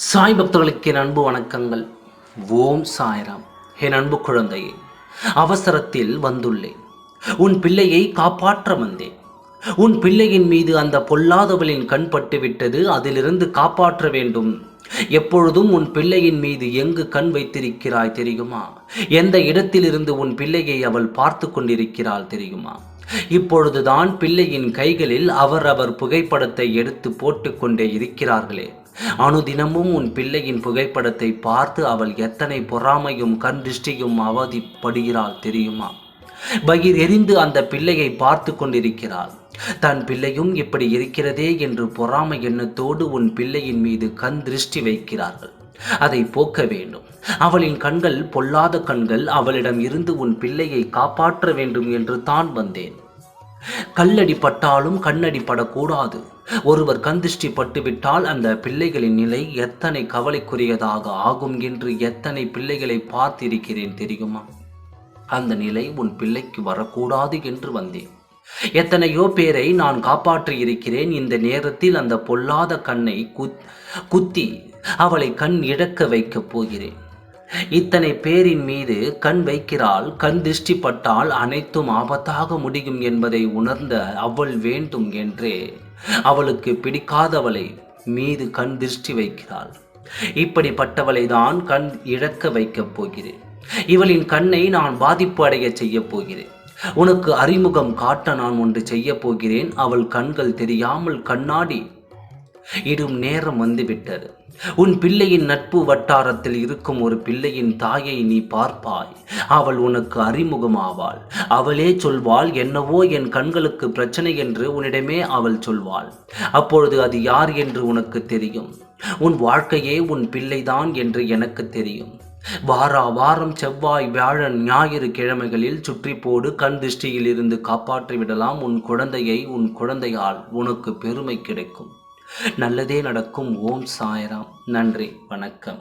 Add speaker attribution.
Speaker 1: சாய் பக்தர்களுக்கு என் அன்பு வணக்கங்கள். ஓம் சாய்ராம். என் அன்பு குழந்தையே, அவசரத்தில் வந்துள்ளேன். உன் பிள்ளையை காப்பாற்ற வந்தேன். உன் பிள்ளையின் மீது அந்த பொல்லாதவளின் கண் பட்டு விட்டது. அதிலிருந்து காப்பாற்ற வேண்டும். எப்பொழுதும் உன் பிள்ளையின் மீது எங்கு கண் வைத்திருக்கிறாய் தெரியுமா? எந்த இடத்திலிருந்து உன் பிள்ளையை அவள் பார்த்து கொண்டிருக்கிறாள் தெரியுமா? இப்பொழுதுதான் பிள்ளையின் கைகளில் அவரவர் புகைப்படத்தை எடுத்து போட்டுக்கொண்டே இருக்கிறார்களே. அனுதினமும் உன் பிள்ளையின் புகைப்படத்தை பார்த்து அவள் எத்தனை பொறாமையும் கண் திருஷ்டியும் அவதிப்படுகிறாள் தெரியுமா? பகிர் எரிந்து அந்த பிள்ளையை பார்த்து கொண்டிருக்கிறாள். தன் பிள்ளையும் இப்படி இருக்கிறதே என்று பொறாமை எண்ணத்தோடு உன் பிள்ளையின் மீது கண் திருஷ்டி வைக்கிறார்கள். அதை போக்க வேண்டும். அவளின் கண்கள் பொல்லாத கண்கள். அவளிடம் இருந்து உன் பிள்ளையை காப்பாற்ற வேண்டும் என்று தான் வந்தேன். கல்லடி பட்டாலும் கண்ணடி படக்கூடாது. ஒருவர் கந்திஷ்டி பட்டுவிட்டால் அந்த பிள்ளைகளின் நிலை எத்தனை கவலைக்குரியதாக ஆகும் என்று எத்தனை பிள்ளைகளை பார்த்திருக்கிறேன் தெரியுமா? அந்த நிலை உன் பிள்ளைக்கு வரக்கூடாது என்று வந்தேன். எத்தனையோ பேரை நான் காப்பாற்றி இருக்கிறேன். இந்த நேரத்தில் அந்த பொல்லாத கண்ணை குத்தி அவளை கண் இழக்க வைக்கப் போகிறேன். இத்தனை பேரின் மீது கண் வைக்கிறாள். கண் திருஷ்டி பட்டால் அனைத்தும் ஆபத்தாக முடியும் என்பதை உணர்ந்த அவள் வேண்டும் என்றே அவளுக்கு பிடிக்காதவளை மீது கண் திருஷ்டி வைக்கிறாள். இப்படிப்பட்டவளை தான் கண் இழக்க வைக்கப் போகிறேன். இவளின் கண்ணை நான் பாதிப்பு அடைய செய்யப் போகிறேன். உனக்கு அறிமுகம் காட்ட நான் ஒன்று செய்ய போகிறேன். அவள் கண்கள் தெரியாமல் கண்ணாடி இடும் நேரம் வந்துவிட்டது. உன் பிள்ளையின் நட்பு வட்டாரத்தில் இருக்கும் ஒரு பிள்ளையின் தாயை நீ பார்ப்பாய். அவள் உனக்கு அறிமுகமாவாள். அவளே சொல்வாள், என்னவோ என் கண்களுக்கு பிரச்சனை என்று உன்னிடமே அவள் சொல்வாள். அப்பொழுது அது யார் என்று உனக்கு தெரியும். உன் வாழ்க்கையே உன் பிள்ளைதான் என்று எனக்கு தெரியும். வாரம் செவ்வாய், வியாழன், ஞாயிறு கிழமைகளில் சுற்றி போடு. கண் திருஷ்டியில் இருந்து காப்பாற்றி விடலாம் உன் குழந்தையை. உன் குழந்தையால் உனக்கு பெருமை கிடைக்கும். நல்லதே நடக்கும். ஓம் சாய்ராம். நன்றி, வணக்கம்.